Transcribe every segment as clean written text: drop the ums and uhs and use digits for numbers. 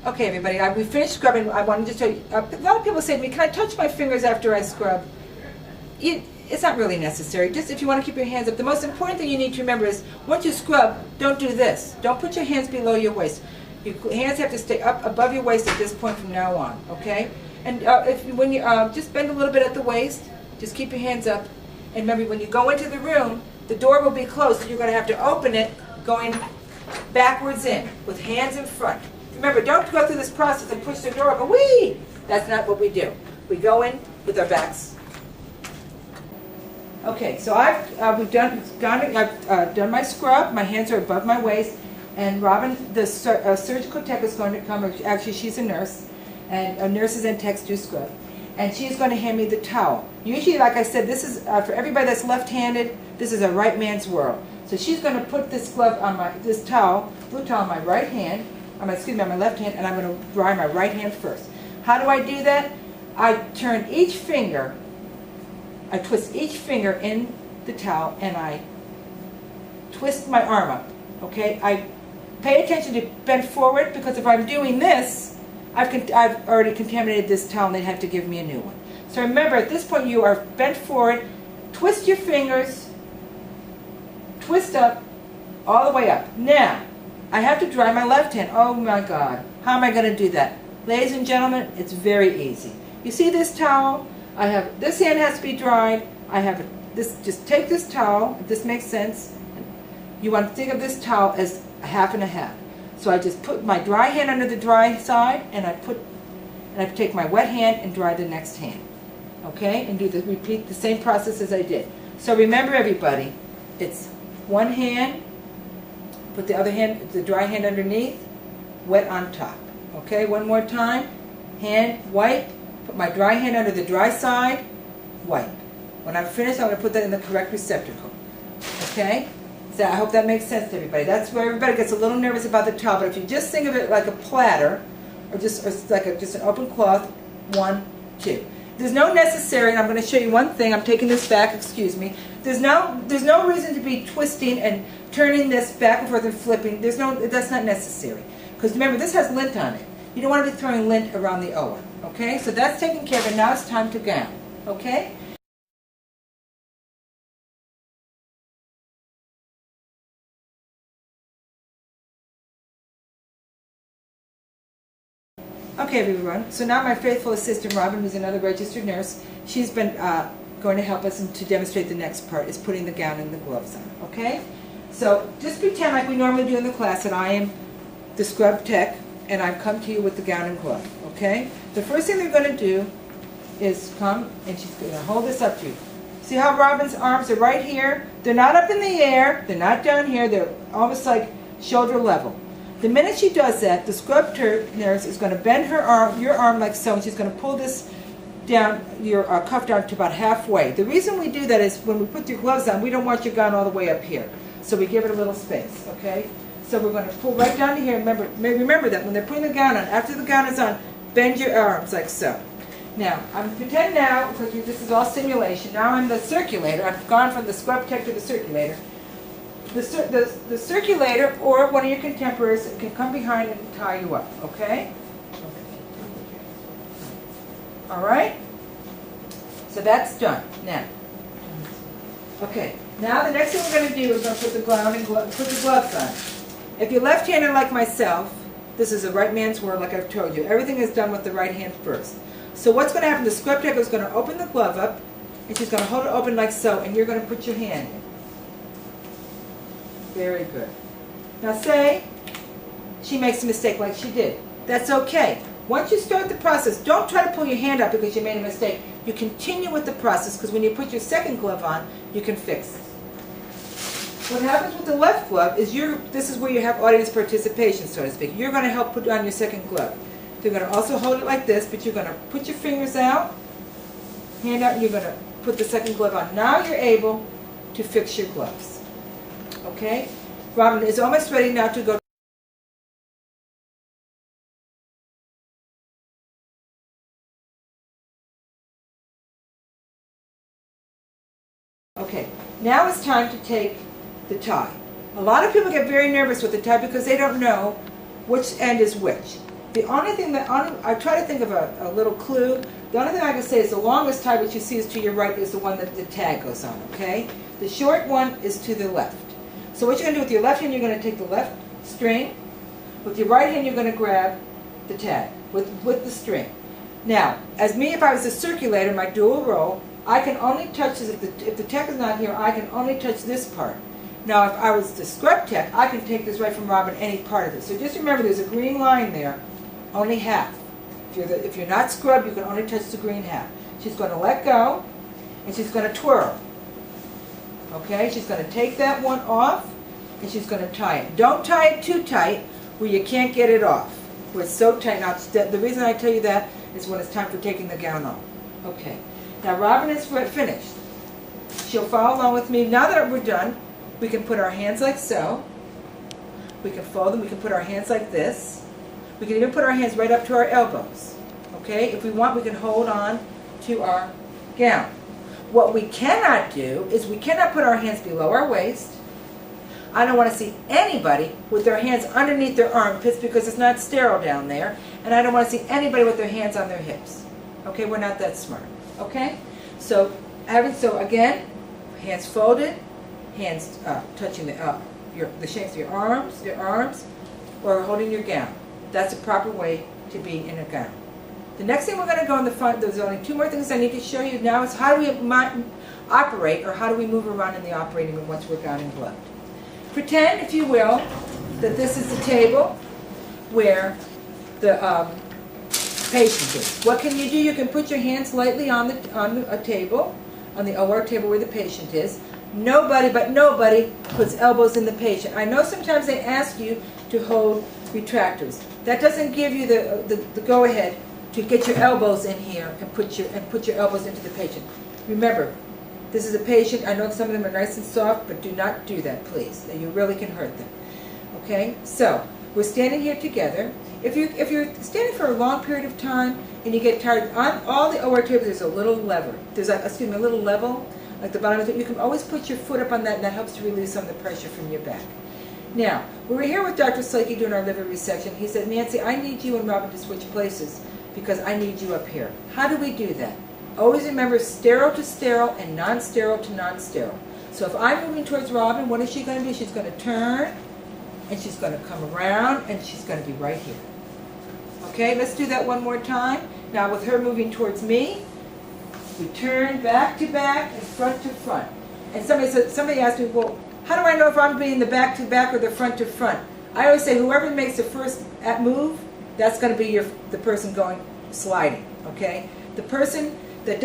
Okay, everybody, we finished scrubbing. I wanted to show you. A lot of people say to me, "Can I touch my fingers after I scrub?" It's not really necessary. Just if you want to keep your hands up. The most important thing you need to remember is once you scrub, don't do this. Don't put your hands below your waist. Your hands have to stay up above your waist at this point from now on. Okay? And when you just bend a little bit at the waist, just keep your hands up. And remember, when you go into the room, the door will be closed, so you're going to have to open it going backwards in with hands in front. Remember, don't go through this process and push the door open. Whee! That's not what we do. We go in with our backs. Okay, so I've done my scrub. My hands are above my waist, and Robin, the surgical tech, is going to come. Actually, she's a nurse, and nurses and techs do scrub, and she's going to hand me the towel. Usually, like I said, this is for everybody that's left-handed. This is a right man's world. So she's going to put this glove on this towel, blue towel, on my right hand. On my left hand, and I'm going to dry my right hand first. How do I do that? I turn each finger. I twist each finger in the towel, and I twist my arm up. Okay? I pay attention to bend forward, because if I'm doing this, I've already contaminated this towel, and they'd have to give me a new one. So remember, at this point, you are bent forward. Twist your fingers. Twist up, all the way up. Now, I have to dry my left hand. Oh my God. How am I going to do that? Ladies and gentlemen, it's very easy. You see this towel? This hand has to be dried. Just take this towel, if this makes sense. You want to think of this towel as a half and a half. So I just put my dry hand under the dry side, and I take my wet hand and dry the next hand. Okay? And repeat the same process as I did. So remember, everybody, it's one hand, put the other hand, the dry hand underneath, wet on top. Okay, one more time. Hand, wipe. Put my dry hand under the dry side, wipe. When I'm finished, I'm going to put that in the correct receptacle. Okay? So I hope that makes sense to everybody. That's where everybody gets a little nervous about the towel. But if you just think of it like a platter, or just an open cloth, 1, 2. There's no necessary, and I'm going to show you one thing. I'm taking this back, excuse me. There's no reason to be twisting and turning this back and forth and flipping. That's not necessary. Because remember, this has lint on it. You don't want to be throwing lint around the OA. Okay? So that's taken care of, and now it's time to gown. Okay? Okay, everyone. So now my faithful assistant, Robin, who's another registered nurse, she's been going to help us to demonstrate the next part, is putting the gown and the gloves on. Okay? So just pretend like we normally do in the class that I am the scrub tech, and I've come to you with the gown and glove. Okay? The first thing they're going to do is come, and she's going to hold this up to you. See how Robin's arms are right here? They're not up in the air. They're not down here. They're almost like shoulder level. The minute she does that, the scrub nurse is going to bend your arm like so, and she's going to pull this down, your cuff down to about halfway. The reason we do that is when we put your gloves on, we don't want your gown all the way up here. So we give it a little space, okay? So we're going to pull right down to here. Remember that when they're putting the gown on, after the gown is on, bend your arms like so. Now, I'm pretend now, because this is all simulation, now I'm the circulator. I've gone from the scrub tech to the circulator. The circulator or one of your contemporaries can come behind and tie you up, okay? All right? So that's done. Now, okay. Now the next thing we're going to do is going to put the gown and put the gloves on. If you're left-handed like myself, this is a right man's world, like I've told you. Everything is done with the right hand first. So what's going to happen? The scrub tech is going to open the glove up, and she's going to hold it open like so, and you're going to put your hand in. Very good. Now say she makes a mistake like she did. That's okay. Once you start the process, don't try to pull your hand up because you made a mistake. You continue with the process, because when you put your second glove on, you can fix it. What happens with the left glove is this is where you have audience participation, so to speak. You're going to help put on your second glove. You're going to also hold it like this, but you're going to put your fingers out, hand out, and you're going to put the second glove on. Now you're able to fix your gloves. Okay? Robin is almost ready now to go. Okay, now it's time to take the tie. A lot of people get very nervous with the tie because they don't know which end is which. The only thing that, I try to think of a little clue. The only thing I can say is the longest tie, which you see is to your right, is the one that the tag goes on, okay? The short one is to the left. So what you're going to do with your left hand, you're going to take the left string. With your right hand, you're going to grab the tag with the string. Now, as me, if I was a circulator, my dual roll, I can only touch this, if the tech is not here, I can only touch this part. Now, if I was the scrub tech, I can take this right from Robin, any part of it. So just remember, there's a green line there, only half. If you're not scrubbed, you can only touch the green half. She's going to let go, and she's going to twirl. Okay, she's going to take that one off, and she's going to tie it. Don't tie it too tight where you can't get it off, where it's so tight. Now, the reason I tell you that is when it's time for taking the gown off. Okay, now Robin is finished. She'll follow along with me. Now that we're done, we can put our hands like so. We can fold them. We can put our hands like this. We can even put our hands right up to our elbows. Okay? If we want, we can hold on to our gown. What we cannot do is we cannot put our hands below our waist. I don't want to see anybody with their hands underneath their armpits because it's not sterile down there. And I don't want to see anybody with their hands on their hips. Okay? We're not that smart. Okay? So again, hands folded, hands touching the shanks of your arms, or holding your gown. That's a proper way to be in a gown. The next thing we're going to go in the front, there's only two more things I need to show you now, is how do we operate, or how do we move around in the operating room once we're gowned and gloved. Pretend, if you will, that this is the table where the patient is. What can you do? You can put your hands lightly on a table, on the OR table where the patient is. Nobody puts elbows in the patient. I know sometimes they ask you to hold retractors. That doesn't give you the go-ahead to get your elbows in here and put your elbows into the patient. Remember, this is a patient. I know some of them are nice and soft, but do not do that, please. You really can hurt them. Okay? So, we're standing here together. If you're standing for a long period of time and you get tired, on all the OR tables there's a little lever. There's a little level, like the bottom of it. You can always put your foot up on that, and that helps to release some of the pressure from your back. Now, we were here with Dr. Slakey doing our liver resection. He said, Nancy, I need you and Robin to switch places because I need you up here. How do we do that? Always remember sterile to sterile and non-sterile to non-sterile. So if I'm moving towards Robin, what is she going to do? She's going to turn, and she's going to come around, and she's going to be right here. Okay, let's do that one more time. Now with her moving towards me, we turn back to back and front to front. And somebody asked me, well, how do I know if I'm being the back to back or the front to front? I always say whoever makes the first move, that's going to be the person going sliding. Okay, the person that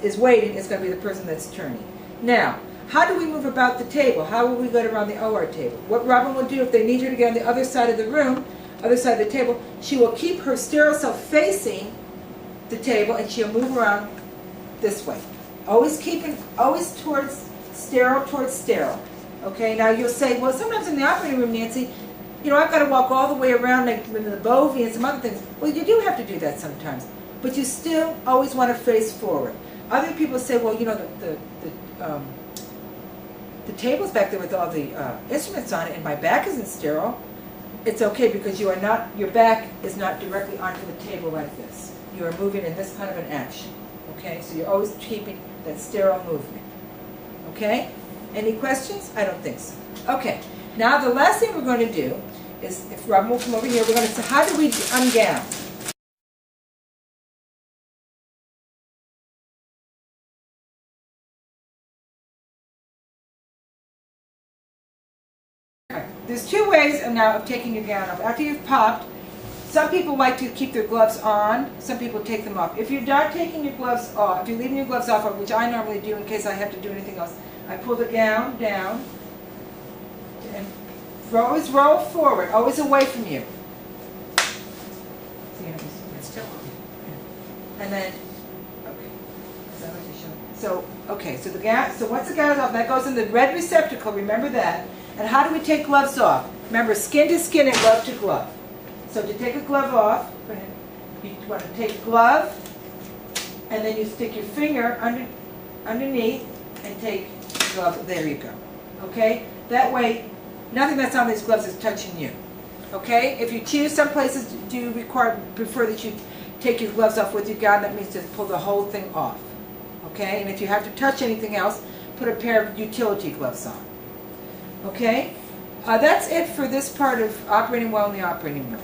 is waiting is going to be the person that's turning. Now, how do we move about the table? How will we go around the OR table? What Robin will do if they need her to get on the other side of the room, other side of the table, she will keep her sterile self facing the table, and she'll move around this way. Always towards sterile. Okay, now you'll say, well, sometimes in the operating room, Nancy, you know, I've got to walk all the way around like the bovie and some other things. Well, you do have to do that sometimes, but you still always want to face forward. Other people say, well, you know, the table's back there with all the instruments on it, and my back isn't sterile. It's okay because your back is not directly onto the table like this. You are moving in this kind of an action. Okay, so you're always keeping that sterile movement. Okay? Any questions? I don't think so. Okay, now the last thing we're going to do is, if Robin will come over here, we're going to say, how do we ungown? There's two ways now of taking your gown off. After you've popped, some people like to keep their gloves on, some people take them off. If you're not taking your gloves off, if you're leaving your gloves off, which I normally do in case I have to do anything else, I pull the gown down and always roll forward, always away from you. And then, okay, is that what you show? So, okay, so the gown, so once the gown is off, that goes in the red receptacle, remember that. And how do we take gloves off? Remember, skin to skin and glove to glove. So to take a glove off, go ahead. You want to take a glove, and then you stick your finger underneath and take glove, there you go. Okay? That way, nothing that's on these gloves is touching you. Okay? If you choose, some places do prefer that you take your gloves off with your gown. That means just pull the whole thing off. Okay? And if you have to touch anything else, put a pair of utility gloves on. Okay? That's it for this part of operating well in the operating room.